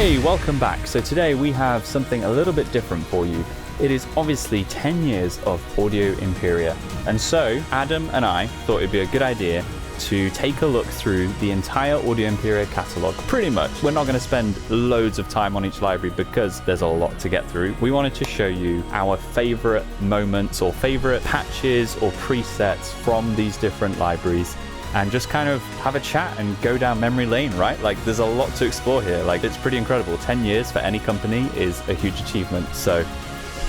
Hey, welcome back. So today we have something a little bit different for you. It is obviously 10 years of Audio Imperia. And so Adam and I thought it'd be a good idea to take a look through the entire Audio Imperia catalog. Pretty much. We're not going to spend loads of time on each library because there's a lot to get through. We wanted to show you our favorite moments or favorite patches or presets from these different libraries, and just kind of have a chat and go down memory lane, right? Like, there's a lot to explore here. Like, it's pretty incredible. 10 years for any company is a huge achievement. So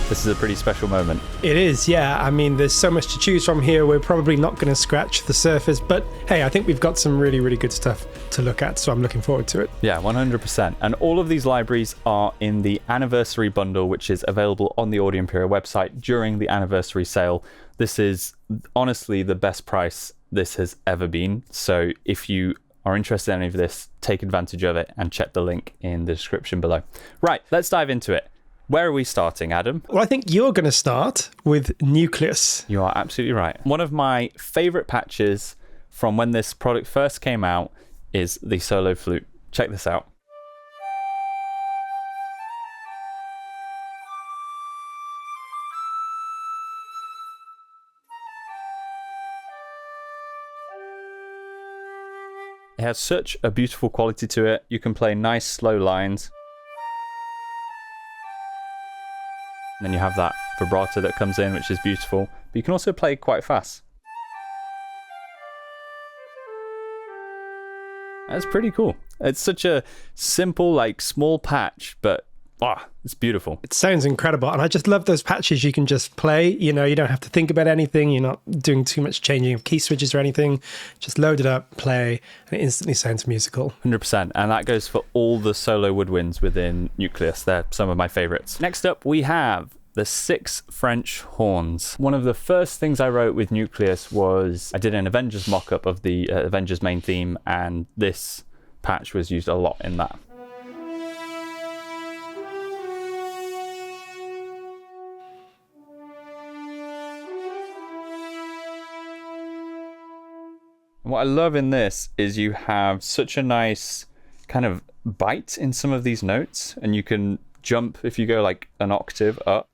this is a pretty special moment. It is, yeah. I mean, there's so much to choose from here. We're probably not going to scratch the surface, but hey, I think we've got some really, really good stuff to look at, so I'm looking forward to it. Yeah, 100%. And all of these libraries are in the anniversary bundle, which is available on the Audio Imperia website during the anniversary sale. This is honestly the best price this has ever been. So if you are interested in any of this, take advantage of it and check the link in the description below. Right, let's dive into it. Where are we starting, Adam? Well, I think you're going to start with Nucleus. You are absolutely right. One of my favorite patches from when this product first came out is the solo flute. Check this out. It has such a beautiful quality to it. You can play nice slow lines. And then you have that vibrato that comes in, which is beautiful. But you can also play quite fast. That's pretty cool. It's such a simple, like, small patch, but it's beautiful. It sounds incredible. And I just love those patches you can just play. You know, you don't have to think about anything. You're not doing too much changing of key switches or anything. Just load it up, play, and it instantly sounds musical. 100%. And that goes for all the solo woodwinds within Nucleus. They're some of my favorites. Next up, we have the 6 French horns. One of the first things I wrote with Nucleus was I did an Avengers mock-up of the Avengers main theme, and this patch was used a lot in that. And what I love in this is you have such a nice kind of bite in some of these notes, and you can jump if you go like an octave up.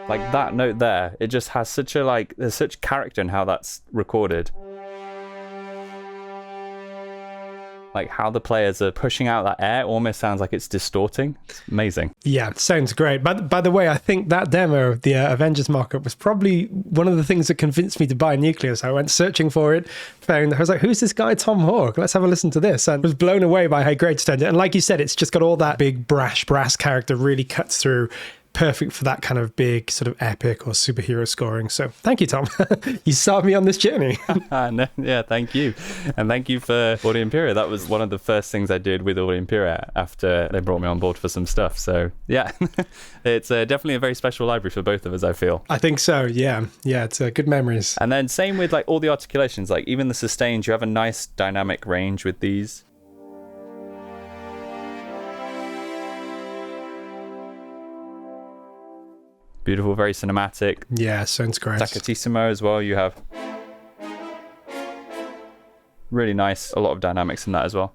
Like that note there, it just has such a there's such character in how that's recorded. Like how the players are pushing out that air almost sounds like it's distorting. It's amazing. Yeah, sounds great. But by the way, I think that demo, the Avengers markup, was probably one of the things that convinced me to buy Nucleus. I went searching for it, I was like, who's this guy, Tom Hawke? Let's have a listen to this. And was blown away by how great it sounded. And like you said, it's just got all that big brass character really cuts through. Perfect for that kind of big sort of epic or superhero scoring. So thank you, Tom. You started me on this journey. No, yeah, thank you. And thank you for Audio Imperia. That was one of the first things I did with Audio Imperia after they brought me on board for some stuff. So yeah, it's definitely a very special library for both of us, I feel. I think so, yeah. Yeah, it's good memories. And then same with like all the articulations, like even the sustains, you have a nice dynamic range with these. Beautiful, very cinematic. Yeah, sounds great. Staccatissimo as well. You have really nice, a lot of dynamics in that as well.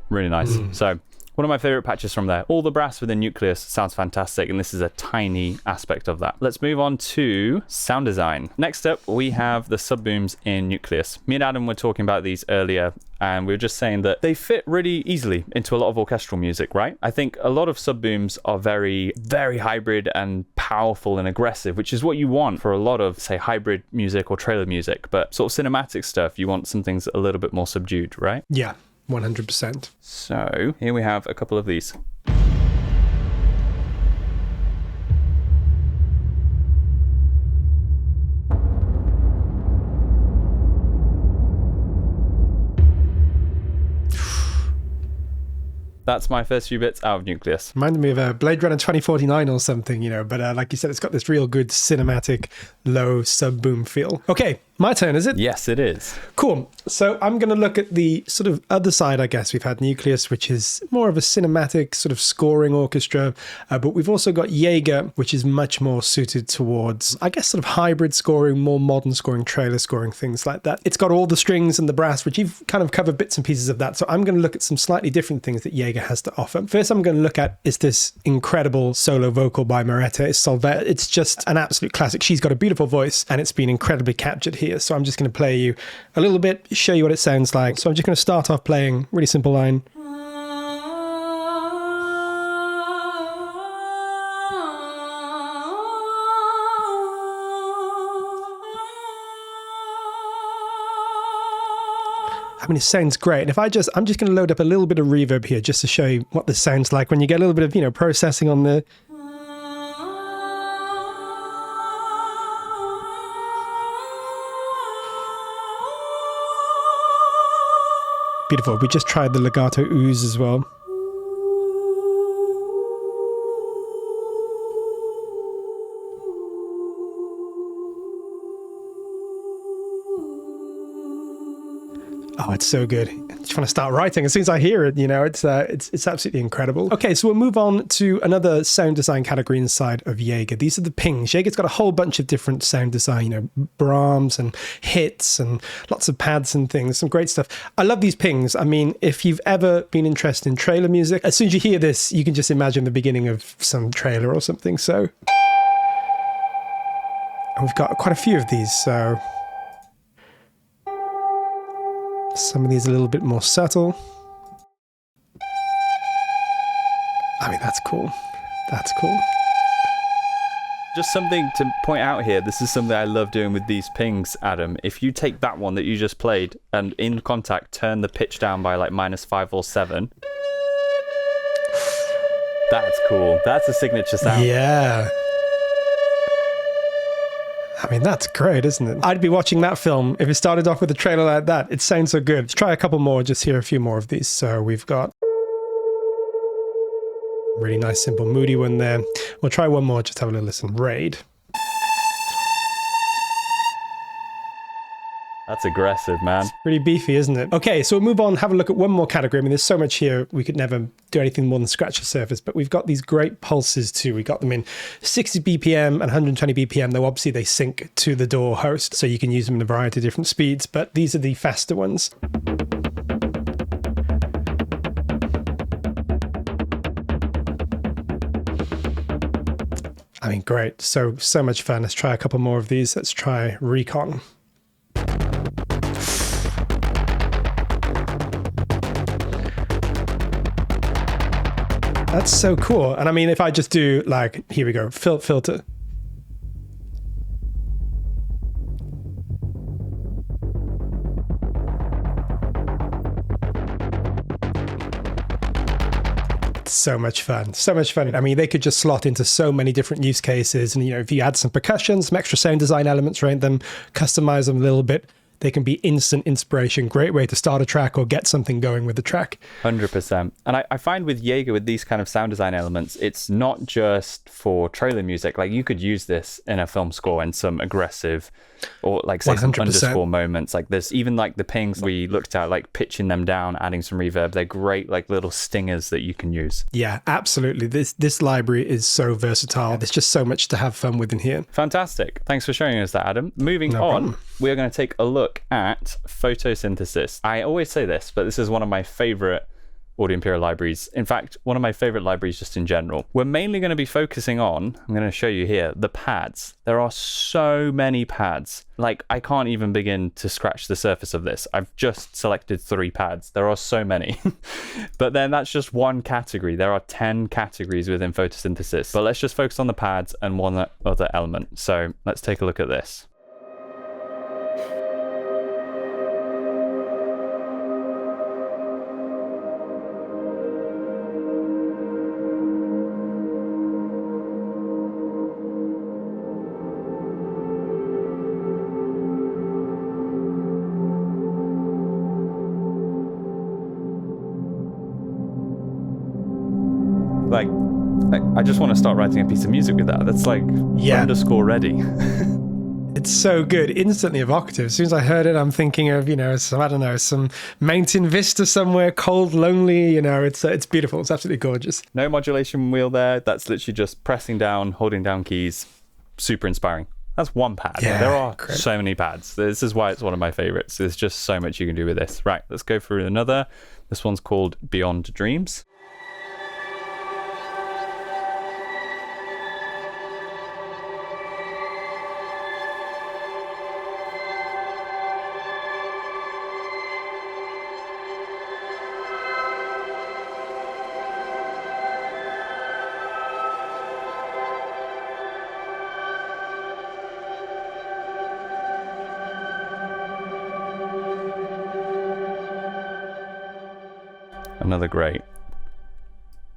Really nice. So one of my favorite patches from there. All the brass within Nucleus sounds fantastic, and this is a tiny aspect of that. Let's move on to sound design. Next up, we have the subbooms in Nucleus. Me and Adam were talking about these earlier, and we were just saying that they fit really easily into a lot of orchestral music, right? I think a lot of subbooms are very, very hybrid and powerful and aggressive, which is what you want for a lot of, say, hybrid music or trailer music. But sort of cinematic stuff, you want some things a little bit more subdued, right? Yeah, 100%. So here we have a couple of these. That's my first few bits out of Nucleus. Reminded me of Blade Runner 2049 or something, but like you said, it's got this real good cinematic low sub boom feel. Okay, My turn, is it? Yes, it is. Cool. So I'm going to look at the sort of other side, I guess. We've had Nucleus, which is more of a cinematic sort of scoring orchestra, but we've also got Jaeger, which is much more suited towards, I guess, sort of hybrid scoring, more modern scoring, trailer scoring, things like that. It's got all the strings and the brass, which you've kind of covered bits and pieces of that. So I'm going to look at some slightly different things that Jaeger has to offer. First, I'm going to look at is this incredible solo vocal by Maretta Solveig. It's just an absolute classic. She's got a beautiful voice and it's been incredibly captured here. So I'm just going to play you a little bit, show you what it sounds like. So I'm just going to start off playing really simple line. I mean, it sounds great. And if I'm just going to load up a little bit of reverb here just to show you what this sounds like when you get a little bit of, processing on the... Beautiful. We just tried the legato ooze as well. Oh, it's so good. I just want to start writing. As soon as I hear it, it's absolutely incredible. Okay, so we'll move on to another sound design category inside of Jaeger. These are the pings. Jaeger's got a whole bunch of different sound design, Brahms and hits and lots of pads and things, some great stuff. I love these pings. I mean, if you've ever been interested in trailer music, as soon as you hear this, you can just imagine the beginning of some trailer or something. So we've got quite a few of these, so... Some of these are a little bit more subtle. I mean, that's cool. That's cool. Just something to point out here. This is something I love doing with these pings, Adam. If you take that one that you just played and in Contact, turn the pitch down by like -5 or 7. That's cool. That's a signature sound. Yeah. I mean, that's great, isn't it? I'd be watching that film if it started off with a trailer like that. It sounds so good. Let's try a couple more, just hear a few more of these. So we've got really nice, simple, moody one there. We'll try one more, just have a little listen. Raid. That's aggressive, man. It's pretty beefy, isn't it? Okay, so we'll move on, have a look at one more category. I mean, there's so much here, we could never do anything more than scratch the surface, but we've got these great pulses too. We got them in 60 BPM and 120 BPM, though obviously they sync to the DAW host, so you can use them in a variety of different speeds, but these are the faster ones. I mean, great. So much fun. Let's try a couple more of these. Let's try Recon. That's so cool. And I mean, if I just do like, here we go, filter. So much fun. So much fun. I mean, they could just slot into so many different use cases. And, if you add some percussion, some extra sound design elements around them, customize them a little bit, they can be instant inspiration. Great way to start a track or get something going with the track. 100%. And I find with Jaeger, with these kind of sound design elements, it's not just for trailer music. Like you could use this in a film score and some aggressive or like say 100%. Some underscore moments. Like there's even like the pings we looked at, like pitching them down, adding some reverb. They're great like little stingers that you can use. Yeah, absolutely. This library is so versatile. There's just so much to have fun with in here. Fantastic. Thanks for showing us that, Adam. Moving on, we're going to take a look at Photosynthesis. I always say this, but this is one of my favorite Audio Imperia libraries. In fact, one of my favorite libraries just in general. We're mainly going to be focusing on, I'm going to show you here, the pads. There are so many pads. Like, I can't even begin to scratch the surface of this. I've just selected 3 pads. There are so many. But then that's just one category. There are 10 categories within Photosynthesis. But let's just focus on the pads and one other element. So let's take a look at this. Like, I just want to start writing a piece of music with that. That's like underscore ready. It's so good, instantly evocative. As soon as I heard it, I'm thinking of, some, I don't know, some mountain vista somewhere, cold, lonely, it's beautiful. It's absolutely gorgeous. No modulation wheel there. That's literally just pressing down, holding down keys. Super inspiring. That's one pad. Yeah, there are great. So many pads. This is why it's one of my favorites. There's just so much you can do with this. Right, let's go through another. This one's called Beyond Dreams. Another great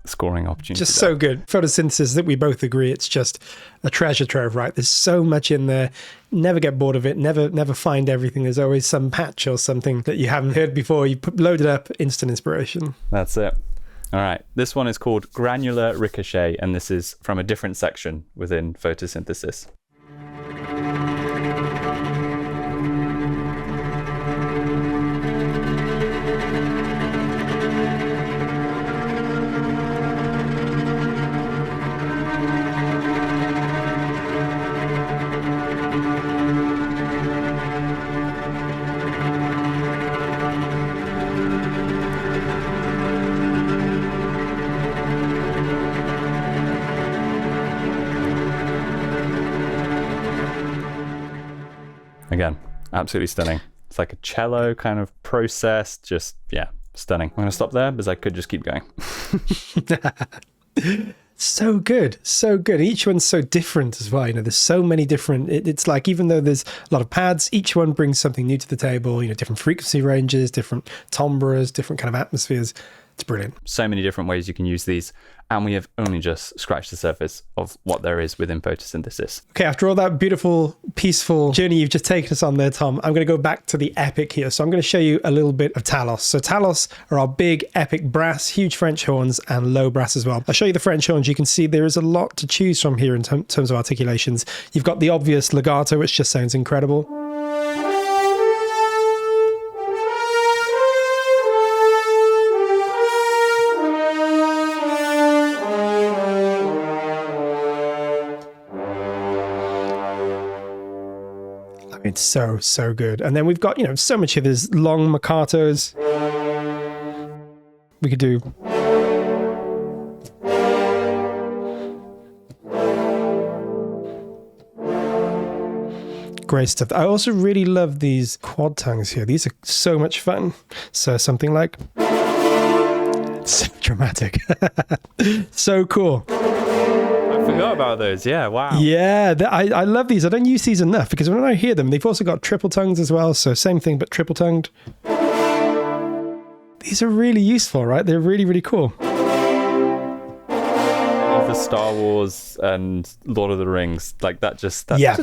scoring opportunity. Just so good. Photosynthesis, that we both agree, it's just a treasure trove, right? There's so much in there. Never get bored of it. Never find everything. There's always some patch or something that you haven't heard before. You load it up, instant inspiration. That's it. All right. This one is called Granular Ricochet, and this is from a different section within Photosynthesis. Again, absolutely stunning. It's like a cello kind of process. Just, yeah, stunning. I'm going to stop there because I could just keep going. So good. So good. Each one's so different as well. There's so many different, it's like, even though there's a lot of pads, each one brings something new to the table, different frequency ranges, different timbres, different kind of atmospheres. It's brilliant. So many different ways you can use these. And we have only just scratched the surface of what there is within Photosynthesis. Okay, after all that beautiful, peaceful journey you've just taken us on there, Tom, I'm going to go back to the epic here. So I'm going to show you a little bit of Talos. So Talos are our big epic brass, huge French horns, and low brass as well. I'll show you the French horns. You can see there is a lot to choose from here in terms of articulations. You've got the obvious legato, which just sounds incredible. It's so good. And then we've got, so much here. There's long marcatos. We could do. Great stuff. I also really love these quad tongues here. These are so much fun. So something like. So dramatic. So cool. I forgot about those. Yeah, wow. Yeah, I love these. I don't use these enough because when I hear them, they've also got triple tongues as well. So same thing, but triple tongued. These are really useful, right? They're really, really cool. The Star Wars and Lord of the Rings, like that just... That yeah.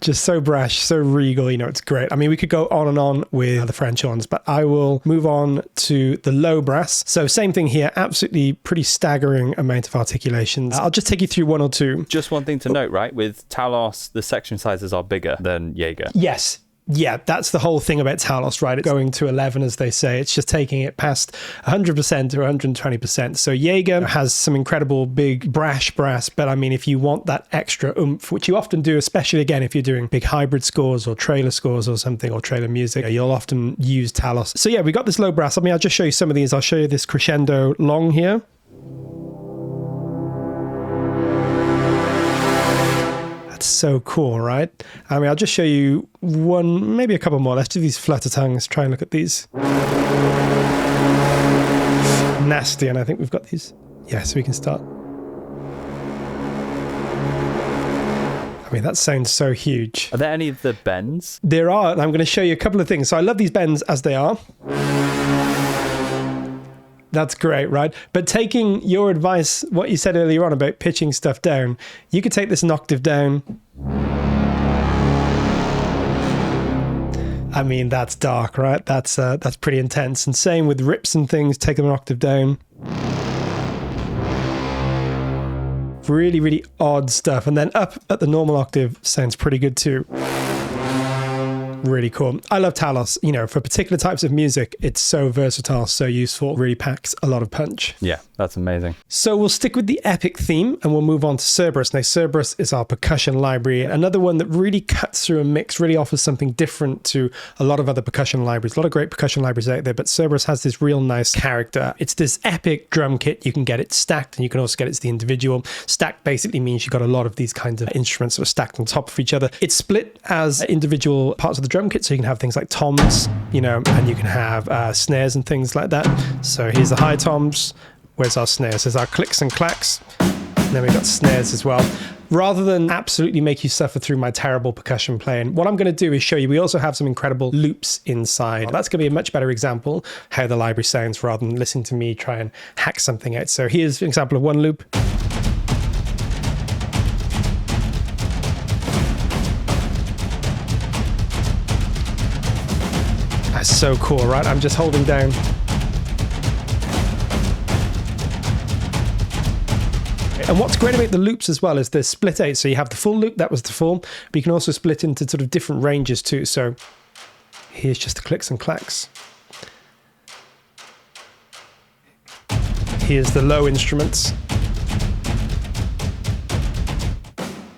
Just so brash, so regal, it's great. I mean, we could go on and on with the French horns, but I will move on to the low brass. So same thing here, absolutely pretty staggering amount of articulations. I'll just take you through one or two. Just one thing to note, right? With Talos, the section sizes are bigger than Jaeger. Yes. Yeah, that's the whole thing about Talos, right? It's going to 11, as they say. It's just taking it past 100% to 120%. So Jaeger has some incredible big brash brass, but I mean, if you want that extra oomph, which you often do, especially again, if you're doing big hybrid scores or trailer scores or something, or trailer music, you'll often use Talos. So yeah, we got this low brass. I mean, I'll just show you some of these. I'll show you this crescendo long here. That's so cool, right? I mean, I'll just show you one, maybe a couple more. Let's do these flutter tongues. Try and look at these. Nasty, and I think we've got these. Yeah, so we can start. I mean, that sounds so huge. Are there any of the bends? There are, and I'm going to show you a couple of things. So I love these bends as they are. That's great, right? But taking your advice, what you said earlier on about pitching stuff down, you could take this an octave down. I mean, that's dark, right? That's pretty intense. And same with rips and things, take them an octave down. Really, really odd stuff. And then up at the normal octave sounds pretty good too. Really cool. I love Talos. You know, for particular types of music, it's so versatile, so useful, really packs a lot of punch. Yeah, that's amazing. So we'll stick with the epic theme and we'll move on to Cerberus. Now, Cerberus is our percussion library, another one that really cuts through a mix, really offers something different to a lot of other percussion libraries. A lot of great percussion libraries out there, but Cerberus has this real nice character. It's this epic drum kit. You can get it stacked and you can also get it as the individual. Stacked basically means you've got a lot of these kinds of instruments that are stacked on top of each other. It's split as individual parts of the drum kit, so you can have things like toms, you know, and you can have snares and things like that. So here's the high toms. Where's our snares? There's our clicks and clacks. And then we've got snares as well. Rather than absolutely make you suffer through my terrible percussion playing, what I'm going to do is show you we also have some incredible loops inside. That's going to be a much better example how the library sounds rather than listening to me try and hack something out. So here's an example of one loop. That's so cool, right? I'm just holding down. And what's great about the loops as well is they're split out. So you have the full loop, that was the full, but you can also split into sort of different ranges too. So here's just the clicks and clacks. Here's the low instruments.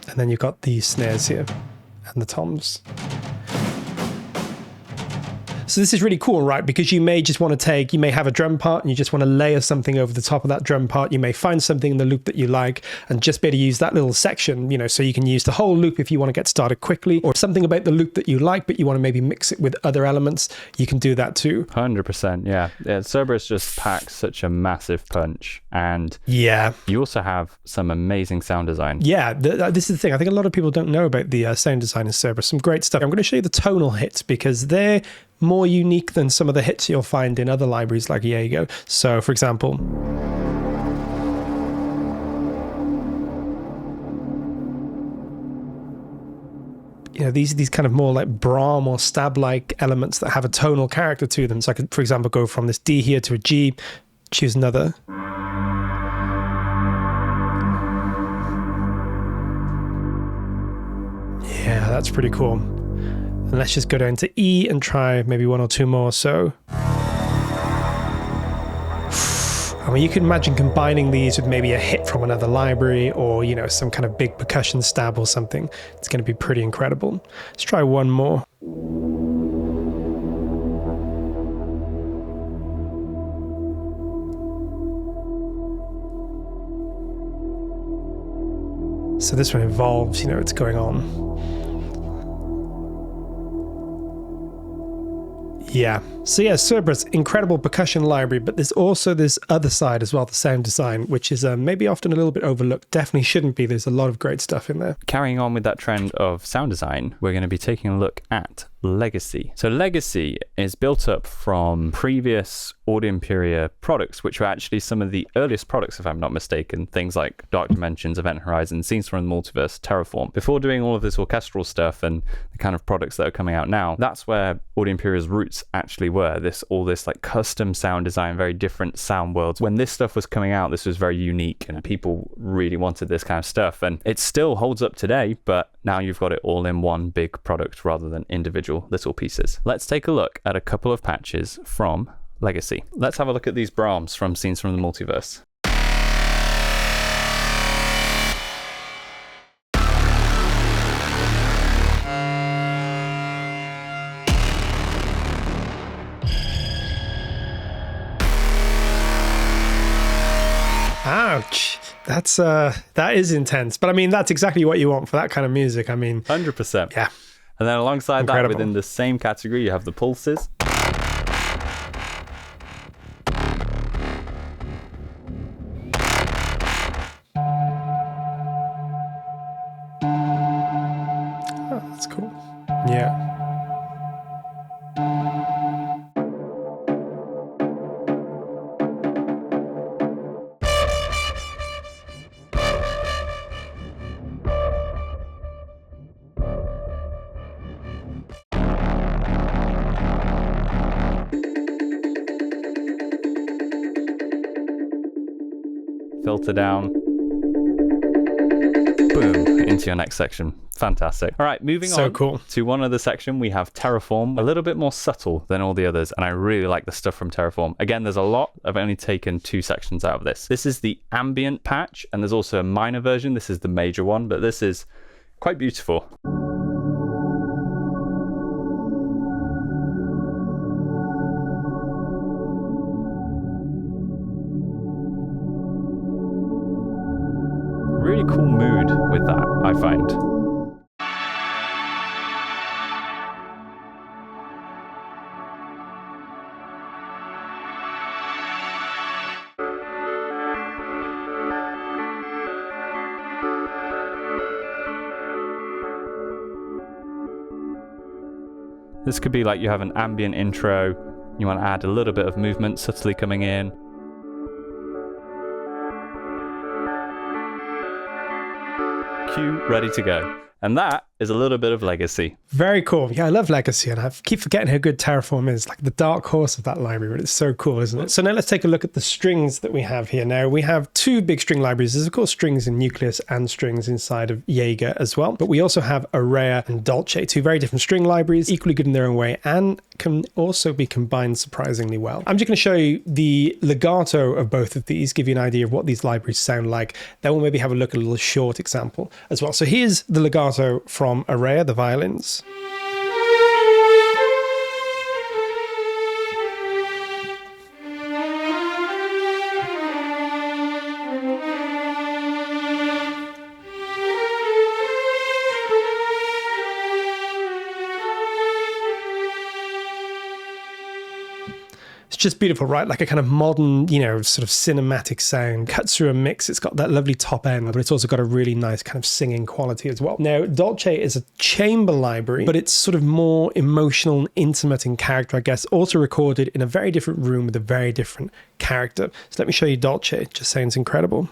And then you've got the snares here and the toms. So this is really cool, right? Because you may just want to you may have a drum part and you just want to layer something over the top of that drum part. You may find something in the loop that you like and just be able to use that little section, you know, so you can use the whole loop if you want to get started quickly, or something about the loop that you like, but you want to maybe mix it with other elements. You can do that too. 100%, yeah. Cerberus just packs such a massive punch. And yeah, you also have some amazing sound design. Yeah, this is the thing. I think a lot of people don't know about the sound design in Cerberus. Some great stuff. I'm going to show you the tonal hits because they're more unique than some of the hits you'll find in other libraries like Jaeger. So, for example, you know, these kind of more like Brahm or stab-like elements that have a tonal character to them. So I could, for example, go from this D here to a G, choose another. Yeah, that's pretty cool. And let's just go down to E and try maybe one or two more. So, I mean, you can imagine combining these with maybe a hit from another library or, you know, some kind of big percussion stab or something. It's going to be pretty incredible. Let's try one more. So this one evolves, you know, it's going on. Yeah. So yeah, Cerberus, incredible percussion library, but there's also this other side as well, the sound design, which is maybe often a little bit overlooked. Definitely shouldn't be. There's a lot of great stuff in there. Carrying on with that trend of sound design, we're going to be taking a look at Legacy. So Legacy is built up from previous Audio Imperia products, which were actually some of the earliest products, if I'm not mistaken, things like Dark Dimensions, Event Horizon, Scenes from the Multiverse, Terraform. Before doing all of this orchestral stuff and the kind of products that are coming out now, that's where Audio Imperia's roots actually were. All this like custom sound design, very different sound worlds. When this stuff was coming out, this was very unique and people really wanted this kind of stuff, and it still holds up today, but now you've got it all in one big product rather than individual little pieces. Let's take a look at a couple of patches from Legacy. Let's have a look at these Brahms from Scenes from the Multiverse. Ouch. That is intense. But I mean, that's exactly what you want for that kind of music. I mean, 100%. Yeah. And then alongside Incredible. that, within the same category, you have the pulses. Oh, that's cool. Yeah. Filter down. boom, into your next section. Fantastic. All right, moving on cool. to one other section, we have Terraform, a little bit more subtle than all the others, and I really like the stuff from Terraform. Again, there's a lot. I've only taken 2 sections out of this. This is the ambient patch, and there's also a minor version. This is the major one, but this is quite beautiful. Really cool mood with that, I find. This could be like you have an ambient intro, you want to add a little bit of movement subtly coming in. Cue, ready to go. And that is a little bit of Legacy. Very cool. Yeah, I love Legacy, and I keep forgetting how good Terraform is. Like the dark horse of that library, but it's so cool, isn't it? So now let's take a look at the strings that we have here. Now, we have 2 big string libraries. There's, of course, strings in Nucleus and strings inside of Jaeger as well. But we also have Areia and Dolce, 2 very different string libraries, equally good in their own way, and can also be combined surprisingly well. I'm just going to show you the legato of both of these, give you an idea of what these libraries sound like. Then we'll maybe have a look at a little short example as well. So here's the legato from Areia, the violins. It's just beautiful, right? Like a kind of modern, sort of cinematic sound. Cuts through a mix. It's got that lovely top end, but it's also got a really nice kind of singing quality as well. Now, Dolce is a chamber library, but it's sort of more emotional and intimate in character, I guess. Also recorded in a very different room with a very different character. So let me show you Dolce. It just sounds incredible.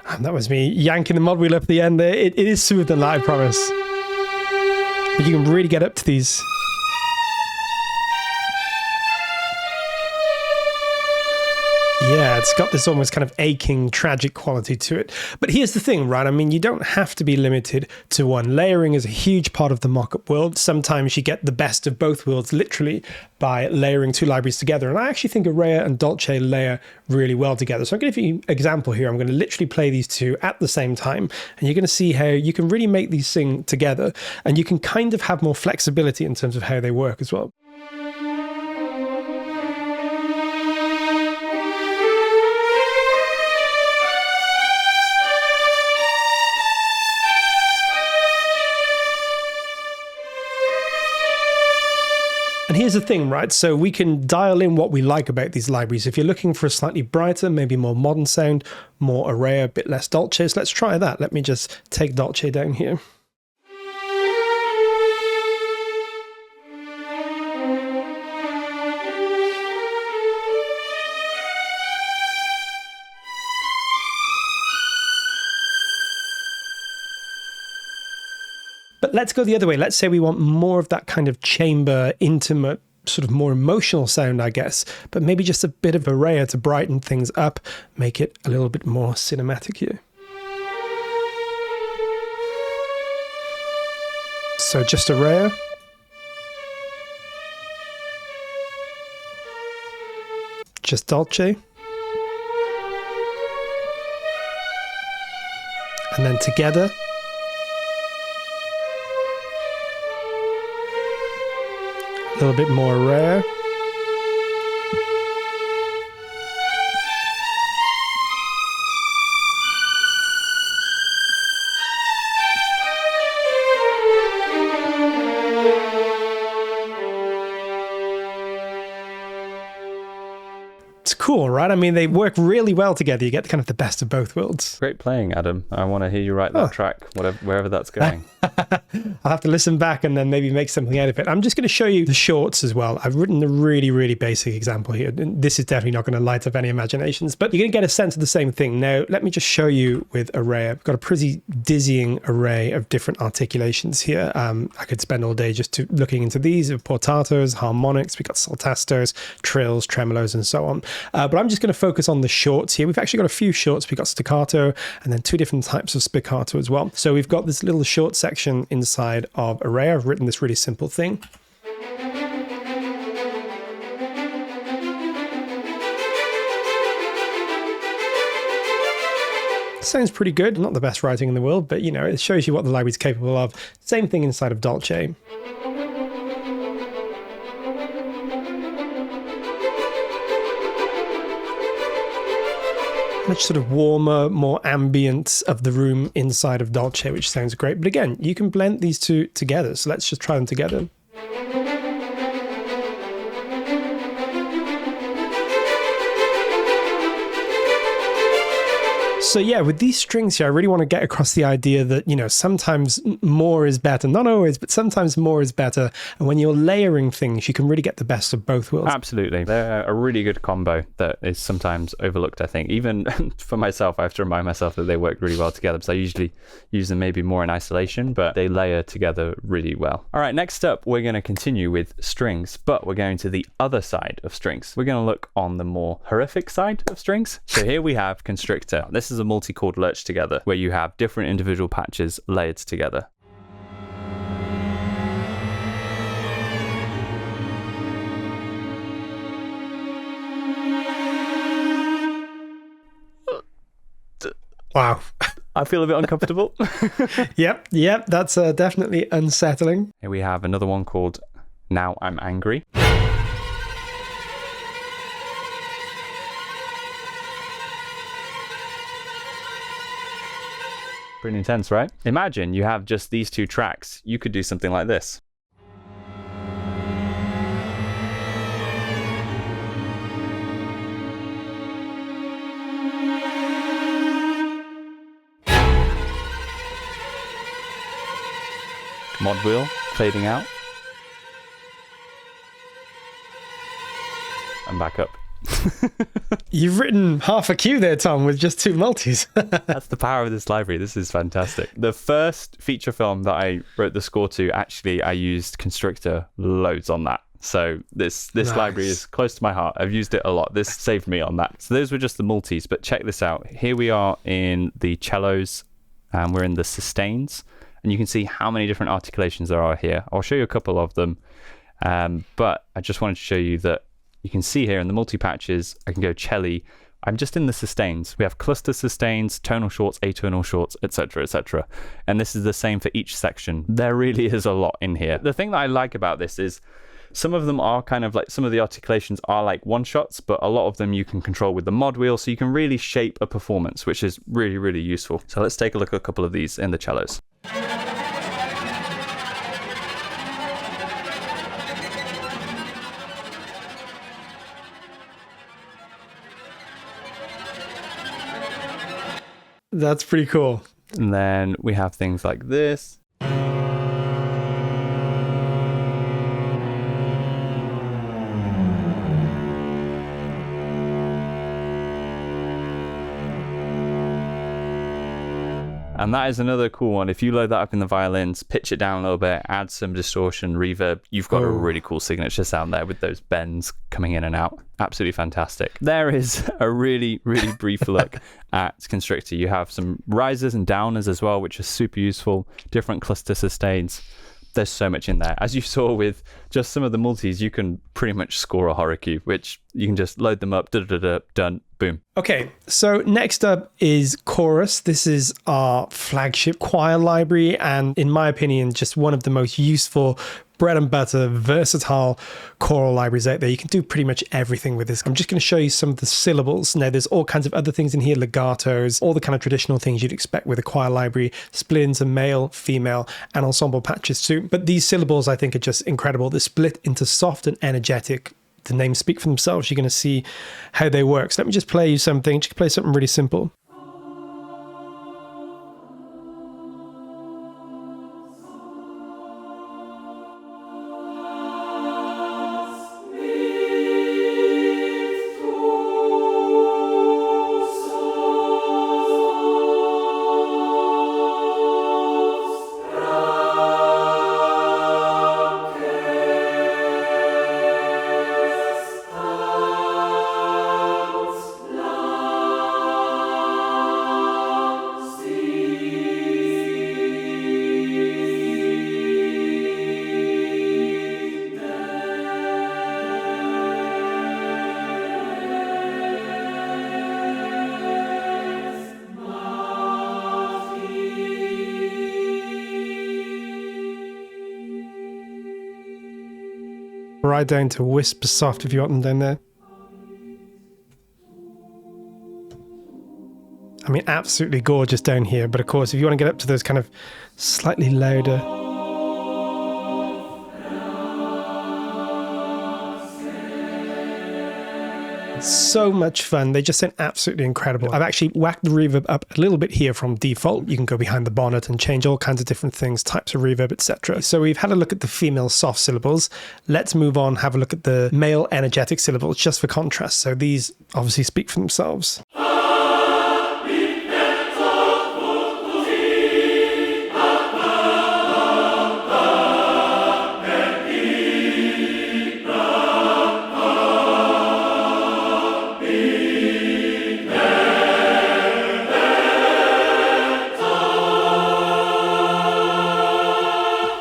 And that was me yanking the mod wheel up at the end there. It is smoother than that, I promise. But you can really get up to these. Yeah, it's got this almost kind of aching, tragic quality to it. But here's the thing, right? I mean, you don't have to be limited to one. Layering is a huge part of the mock-up world. Sometimes you get the best of both worlds, literally, by layering 2 libraries together. And I actually think Areia and Dolce layer really well together. So I'm going to give you an example here. I'm going to literally play these 2 at the same time. And you're going to see how you can really make these sing together. And you can kind of have more flexibility in terms of how they work as well. And here's the thing, right? So we can dial in what we like about these libraries. If you're looking for a slightly brighter, maybe more modern sound, more Areia, a bit less Dolce, so let's try that. Let me just take Dolce down here. But let's go the other way. Let's say we want more of that kind of chamber, intimate, sort of more emotional sound, I guess, but maybe just a bit of Areia to brighten things up, make it a little bit more cinematic here. So just Areia. Just Dolce. And then together. A little bit more Areia. It's cool. cool, right? I mean, they work really well together. You get kind of the best of both worlds. Great playing, Adam. I want to hear you write that track, wherever that's going. I'll have to listen back and then maybe make something out of it. I'm just going to show you the shorts as well. I've written a really, really basic example here. This is definitely not going to light up any imaginations, but you're going to get a sense of the same thing. Now, let me just show you with Areia. I've got a pretty dizzying array of different articulations here. I could spend all day just looking into these of portatos, harmonics. We've got saltastos, trills, tremolos, and so on. But I'm just going to focus on the shorts here. We've actually got a few shorts. We've got staccato and then two different types of spiccato as well. So we've got this little short section inside of Areia. I've written this really simple thing. Sounds pretty good. Not the best writing in the world, but you know, it shows you what the library's capable of. Same thing inside of Dolce. Much sort of warmer, more ambient of the room inside of Dolce, which sounds great. But again, you can blend these two together. So let's just try them together. So yeah, with these strings here, I really want to get across the idea that, you know, sometimes more is better. Not always, but sometimes more is better. And when you're layering things, you can really get the best of both worlds. Absolutely. They're a really good combo that is sometimes overlooked, I think. Even for myself, I have to remind myself that they work really well together because I usually use them maybe more in isolation, but they layer together really well. All right, next up, we're going to continue with strings, but we're going to the other side of strings. We're going to look on the more horrific side of strings. So here we have Constrictor. This is a multi-chord lurch together where you have different individual patches layered together. Wow. I feel a bit uncomfortable. Yep, that's definitely unsettling. Here we have another one called Now I'm Angry. Pretty intense, right? Imagine you have just these two tracks. You could do something like this. Mod wheel fading out. And back up. You've written half a cue there, Tom, with just two multis. That's the power of this library. This is fantastic. The first feature film that I wrote the score to, actually, I used Constrictor loads on that. So this Nice. library is close to my heart. I've used it a lot. This saved me on that. So those were just the multis, but check this out. Here we are in the cellos, and we're in the sustains, and you can see how many different articulations there are here. I'll show you a couple of them, but I just wanted to show you that you can see here in the multi-patches, I can go celli. I'm just in the sustains. We have cluster sustains, tonal shorts, atonal shorts, etc., etc. And this is the same for each section. There really is a lot in here. The thing that I like about this is some of them are kind of like, some of the articulations are like one-shots, but a lot of them you can control with the mod wheel, so you can really shape a performance, which is really, really useful. So let's take a look at a couple of these in the cellos. That's pretty cool. And then we have things like this. And that is another cool one. If you load that up in the violins, pitch it down a little bit, add some distortion, reverb, you've got a really cool signature sound there with those bends coming in and out. Absolutely fantastic. There is a really, really brief look at Constrictor. You have some risers and downers as well, which are super useful. Different cluster sustains. There's so much in there. As you saw with just some of the multis, you can pretty much score a horror cube, which you can just load them up, done, boom. Okay, so next up is Chorus. This is our flagship choir library, and in my opinion, just one of the most useful, bread and butter, versatile choral libraries out there. You can do pretty much everything with this. I'm just going to show you some of the syllables. Now, there's all kinds of other things in here, legatos, all the kind of traditional things you'd expect with a choir library, split into male, female, and ensemble patches too. But these syllables, I think, are just incredible. They're split into soft and energetic the names speak for themselves. You're going to see how they work. So let me just play you something. Just play something really simple. Right down to whisper soft if you want them down there. I mean, absolutely gorgeous down here, but of course, if you want to get up to those kind of slightly louder. So much fun. They just sound absolutely incredible. I've actually whacked the reverb up a little bit here from default. You can go behind the bonnet and change all kinds of different things, types of reverb, etc. So we've had a look at the female soft syllables. Let's move on, have a look at the male energetic syllables just for contrast. So these obviously speak for themselves.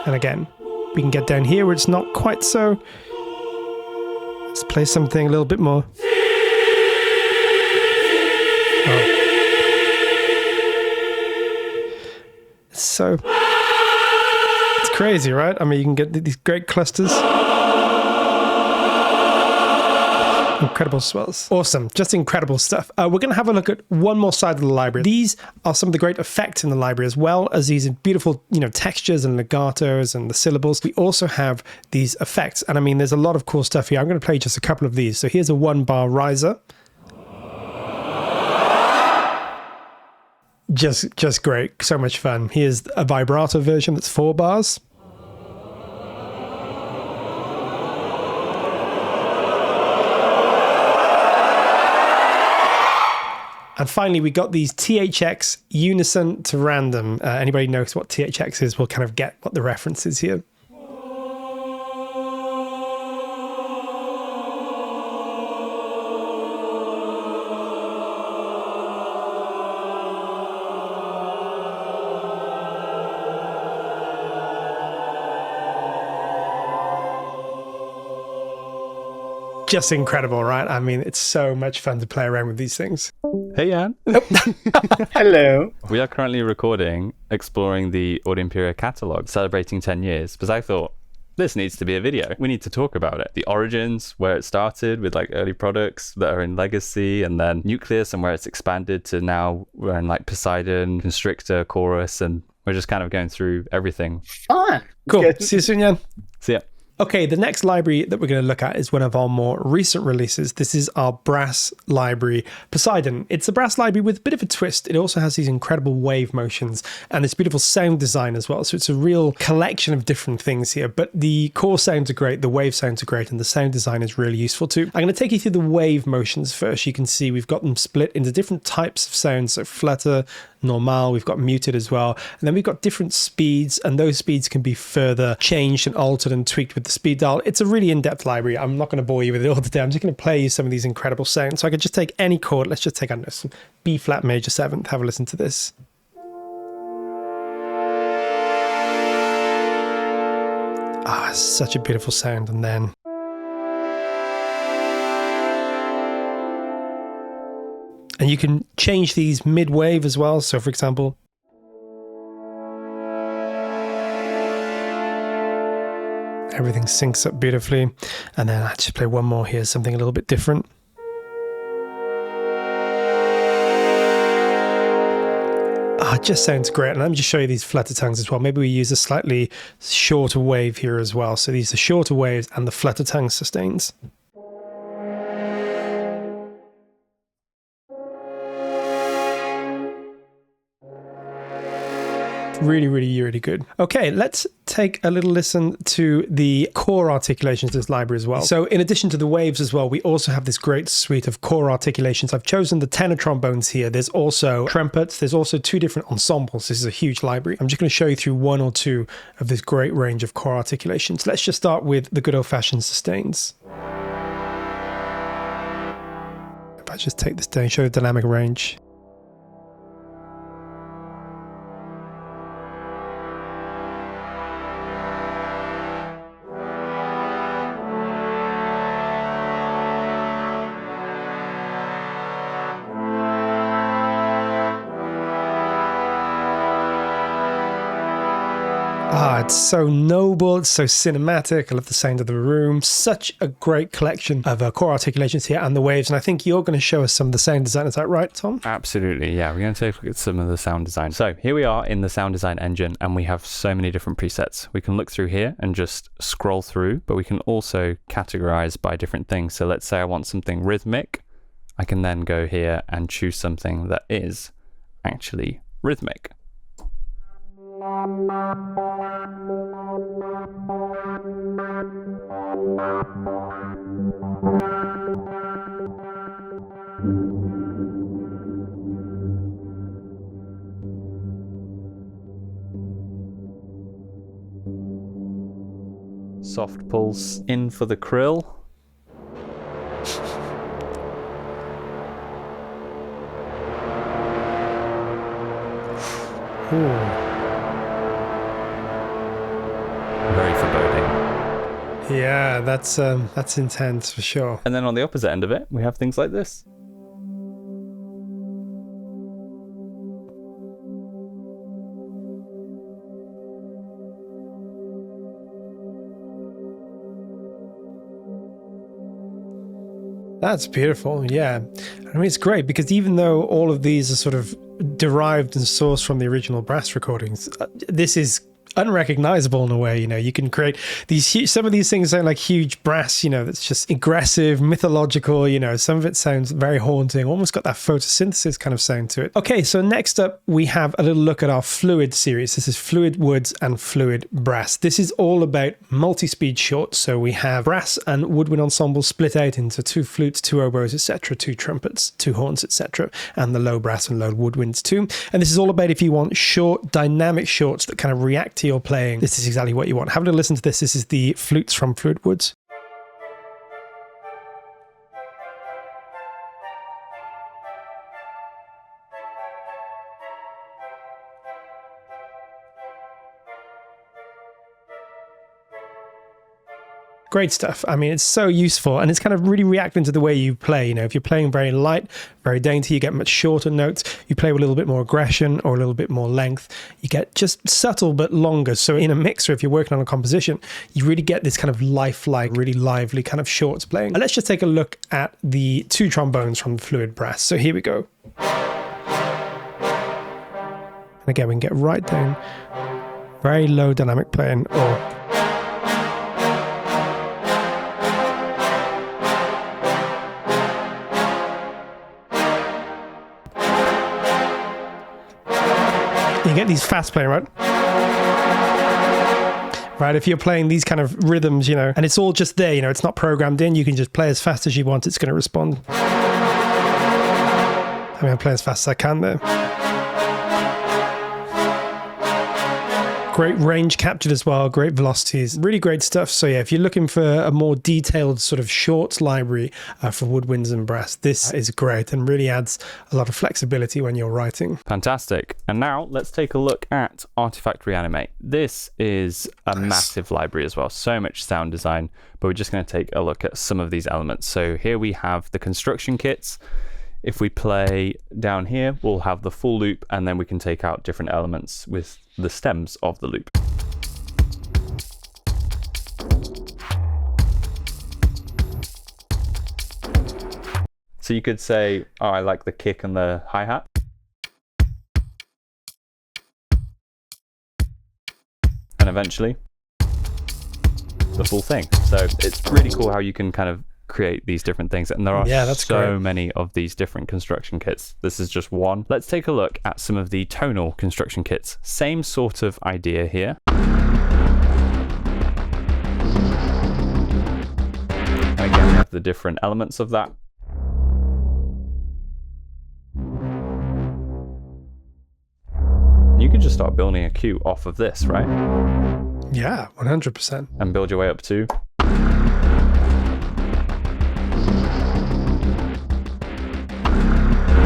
And again, we can get down here where it's not quite so. Let's play something a little bit more. Oh. So, it's crazy, right? I mean, you can get these great clusters. Incredible swells. Awesome. Just incredible stuff. We're going to have a look at one more side of the library. These are some of the great effects in the library, as well as these beautiful, textures and legatos and the syllables. We also have these effects. And I mean, there's a lot of cool stuff here. I'm going to play just a couple of these. So here's a 1-bar riser. Just great. So much fun. Here's a vibrato version that's 4 bars. And finally, we got these THX unison to random. Anybody knows what THX is will kind of get what the reference is here. Just incredible, right? I mean, it's so much fun to play around with these things. Hey, Jan. Hello. We are currently recording, exploring the Audio Imperia catalog, celebrating 10 years, because I thought, this needs to be a video. We need to talk about it. The origins, where it started with early products that are in legacy, and then Nucleus, and where it's expanded to now we're in Poseidon, Constrictor, Chorus, and we're just kind of going through everything. Fun. Cool. Good. See you soon, Jan. See ya. Okay, the next library that we're going to look at is one of our more recent releases. This is our brass library, Poseidon. It's a brass library with a bit of a twist. It also has these incredible wave motions and this beautiful sound design as well. So it's a real collection of different things here, but the core sounds are great, the wave sounds are great, and the sound design is really useful too. I'm going to take you through the wave motions first. You can see we've got them split into different types of sounds, so flutter, normal, we've got muted as well, and then we've got different speeds, and those speeds can be further changed and altered and tweaked with the speed dial. It's a really in-depth library. I'm not going to bore you with it all today. I'm just going to play you some of these incredible sounds. So I could just take any chord. Let's just take, I don't know, some B flat major 7th. Have a listen to this. Ah, such a beautiful sound. And then and you can change these mid-wave as well. So for example, everything syncs up beautifully. And then I just play one more here, something a little bit different. It just sounds great. And let me just show you these flutter tongues as well. Maybe we use a slightly shorter wave here as well. So these are shorter waves and the flutter tongue sustains. Really, really, really good. Okay, let's take a little listen to the core articulations of this library as well. So in addition to the waves as well, we also have this great suite of core articulations. I've chosen the tenor trombones here. There's also trumpets. There's also 2 different ensembles. This is a huge library. I'm just going to show you through 1 or 2 of this great range of core articulations. Let's just start with the good old-fashioned sustains. If I just take this down, show the dynamic range. It's so noble, it's so cinematic. I love the sound of the room. Such a great collection of core articulations here and the waves. And I think you're going to show us some of the sound design. Is that right, Tom? Absolutely, yeah. We're going to take a look at some of the sound design. So here we are in the sound design engine, and we have so many different presets. We can look through here and just scroll through, but we can also categorize by different things. So let's say I want something rhythmic. I can then go here and choose something that is actually rhythmic. Soft pulse in for the krill. Very foreboding. Yeah, that's intense for sure. And then on the opposite end of it, we have things like this. That's beautiful, yeah. I mean, it's great because even though all of these are sort of derived and sourced from the original brass recordings, this is unrecognizable in a way. You know, you can create these some of these things sound like huge brass, you know, that's just aggressive, mythological, you know. Some of it sounds very haunting, almost got that photosynthesis kind of sound to it. Okay, so next up we have a little look at our fluid series. This is fluid woods and fluid brass. This is all about multi-speed shorts. So we have brass and woodwind ensembles split out into 2 flutes, 2 oboes, etc., 2 trumpets, 2 horns, etc., and the low brass and low woodwinds too. And this is all about if you want short, dynamic shorts that kind of react to your playing. This is exactly what you want. Have a listen to this. This is the flutes from Fluid Woods. Great stuff. I mean, it's so useful, and it's kind of really reacting to the way you play. You know, if you're playing very light, very dainty, you get much shorter notes. You play with a little bit more aggression or a little bit more length, you get just subtle but longer. So in a mixer, if you're working on a composition, you really get this kind of lifelike, really lively kind of shorts playing. And let's just take a look at the 2 trombones from the fluid brass. So here we go. And again, we can get right down, very low dynamic playing, or you get these fast playing, right? Right, if you're playing these kind of rhythms, you know, and it's all just there, you know, it's not programmed in, you can just play as fast as you want, it's going to respond. I mean, I'm playing as fast as I can there. Great range captured as well, great velocities, really great stuff. So yeah, if you're looking for a more detailed sort of shorts library for woodwinds and brass, this is great and really adds a lot of flexibility when you're writing. Fantastic. And now let's take a look at Artifact Reanimate. This is a massive library as well, so much sound design, but we're just going to take a look at some of these elements. So here we have the construction kits. If we play down here, we'll have the full loop, and then we can take out different elements with the stems of the loop. So you could say, oh, I like the kick and the hi-hat. And eventually, the full thing. So it's really cool how you can kind of create these different things. And there are that's so great. many of these different construction kits. This is just one. Let's take a look at some of the tonal construction kits. Same sort of idea here. And again, we have the different elements of that. You could just start building a cue off of this, right? Yeah, 100%. And build your way up to...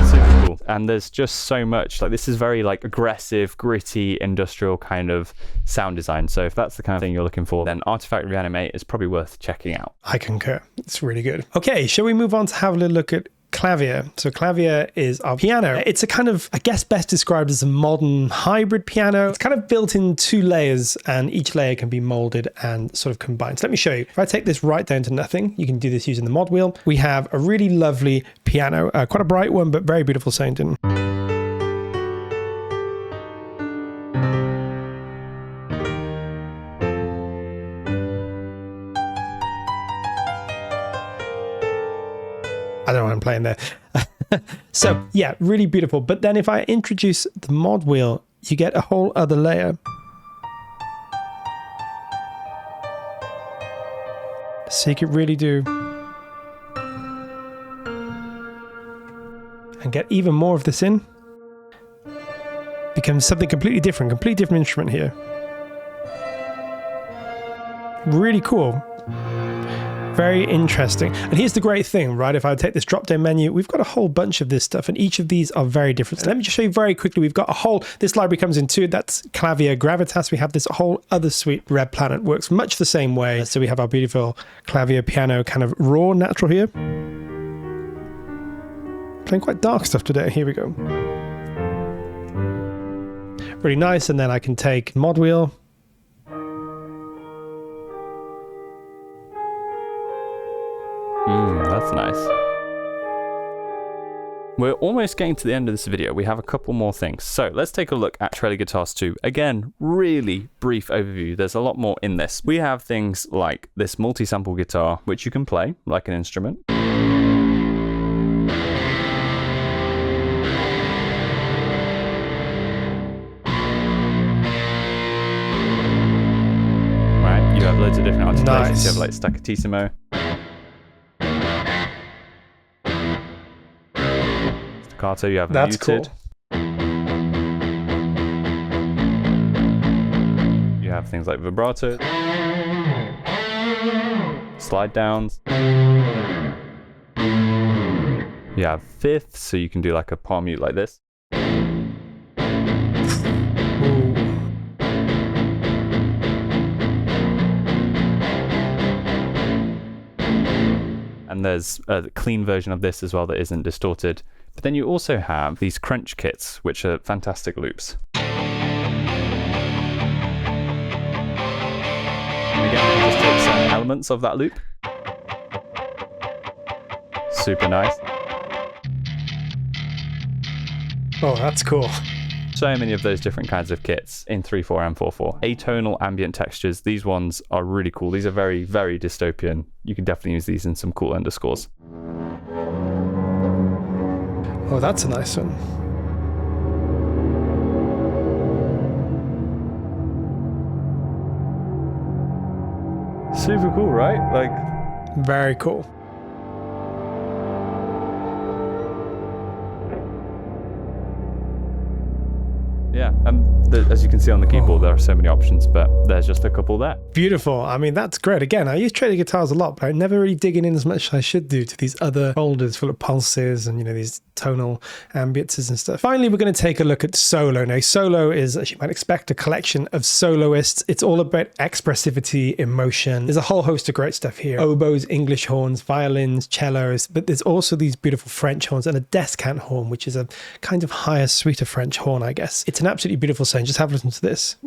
Super cool. And there's just so much, like this is very like aggressive, gritty, industrial kind of sound design. So if that's the kind of thing you're looking for, then Artifact Reanimate is probably worth checking out. I concur. It's really good. Okay, shall we move on to have a little look at Klavier? So Klavier is our piano. It's a kind of, I guess, best described as a modern hybrid piano. It's kind of built in 2 layers, and each layer can be molded and sort of combined. So let me show you. If I take this right down to nothing, you can do this using the mod wheel. We have a really lovely piano, quite a bright one, but very beautiful sounding. I don't know what I'm playing there. So yeah, really beautiful. But then if I introduce the mod wheel, you get a whole other layer. So you could really do and get even more of this in. Becomes something completely different instrument here. Really cool. Very interesting. And here's the great thing, right? If I take this drop down menu, we've got a whole bunch of this stuff, and each of these are very different. So let me just show you very quickly. We've got a whole, this library comes in 2, that's Klavier Gravitas. We have this whole other suite, Red Planet, works much the same way. So we have our beautiful Klavier piano, kind of raw, natural here. Playing quite dark stuff today. Here we go. Really nice. And then I can take mod wheel. That's nice. We're almost getting to the end of this video. We have a couple more things. So let's take a look at Trailer Guitars 2. Again, really brief overview. There's a lot more in this. We have things like this multi-sample guitar, which you can play like an instrument. Right, you have loads of different articulations. Nice. You have like staccatissimo. Staccato, you have That's muted. cool. You have things like vibrato, slide downs. You have fifths, so you can do like a palm mute like this. And there's a clean version of this as well that isn't distorted. But then you also have these crunch kits, which are fantastic loops. And again, just take some elements of that loop. Super nice. Oh, that's cool. So many of those different kinds of kits in 3.4 and 4.4. Atonal ambient textures, these ones are really cool. These are very, very dystopian. You can definitely use these in some cool underscores. Oh, that's a nice one. Super cool, right? Like, Very cool. yeah, as you can see on the keyboard, there are so many options, but there's just a couple there. Beautiful. I mean, that's great. Again, I use Trader guitars a lot, but I'm never really digging in as much as I should do to these other folders full of pulses and, these tonal ambiances and stuff. Finally, we're going to take a look at solo. Now, solo is, as you might expect, a collection of soloists. It's all about expressivity, emotion. There's a whole host of great stuff here. Oboes, English horns, violins, cellos, but there's also these beautiful French horns and a descant horn, which is a kind of higher, sweeter French horn, I guess. It's an absolutely beautiful sound. Just have a listen to this.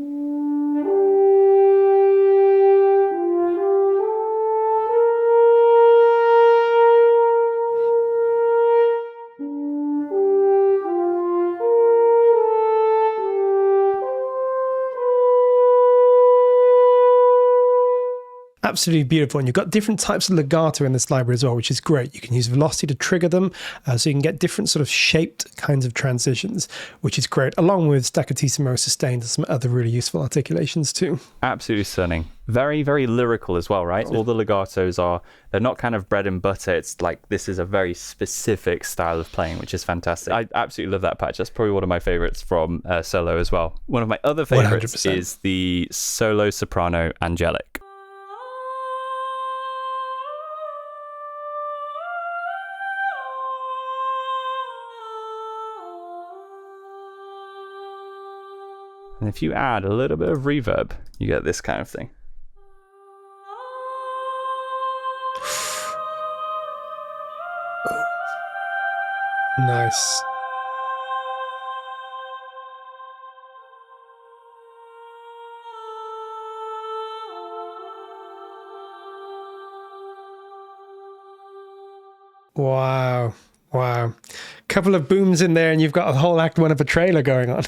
absolutely beautiful. And you've got different types of legato in this library as well, which is great. You can use velocity to trigger them, so you can get different sort of shaped kinds of transitions, which is great, along with staccatissimo, sustained, and some other really useful articulations too. Absolutely stunning. Very, very lyrical as well, right? All the legatos they're not kind of bread and butter. It's like this is a very specific style of playing, which is fantastic. I absolutely love that patch. That's probably one of my favorites from solo as well. One of my other favorites 100%. is the solo soprano angelic. And if you add a little bit of reverb, you get this kind of thing. Nice. Wow. Wow. Couple of booms in there and you've got a whole act one of a trailer going on.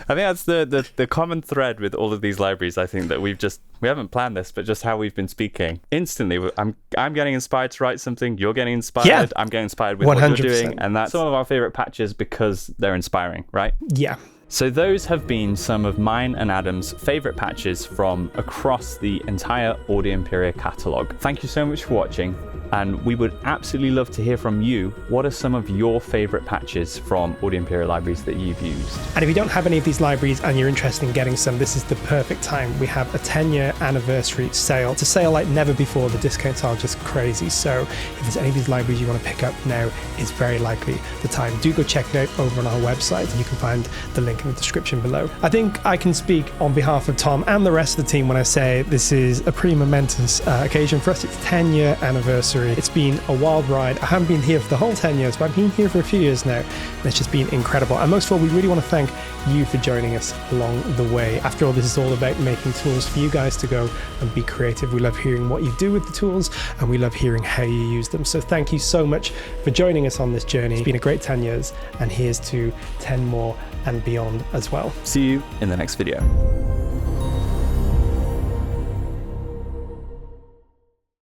I think that's the common thread with all of these libraries. I think that we haven't planned this, but just how we've been speaking instantly. I'm getting inspired to write something. You're getting inspired. Yeah. I'm getting inspired with 100%. what you're doing. And that's some of our favorite patches because they're inspiring, right? Yeah. So those have been some of mine and Adam's favorite patches from across the entire Audio Imperia catalog. Thank you so much for watching, and we would absolutely love to hear from you. What are some of your favorite patches from Audio Imperia libraries that you've used? And if you don't have any of these libraries and you're interested in getting some, this is the perfect time. We have a 10-year anniversary sale. It's a sale like never before. The discounts are just crazy. So if there's any of these libraries you want to pick up now, is very likely the time. Do go check it out over on our website, and you can find the link in the description below. I think I can speak on behalf of Tom and the rest of the team when I say this is a pretty momentous occasion for us. It's 10-year anniversary. It's been a wild ride. I haven't been here for the whole 10 years, but I've been here for a few years now, and it's just been incredible. And most of all, we really want to thank you for joining us along the way. After all, this is all about making tools for you guys to go and be creative. We love hearing what you do with the tools, and we love hearing how you use them. So thank you so much for joining us on this journey. It's been a great 10 years, and here's to 10 more and beyond as well. See you in the next video.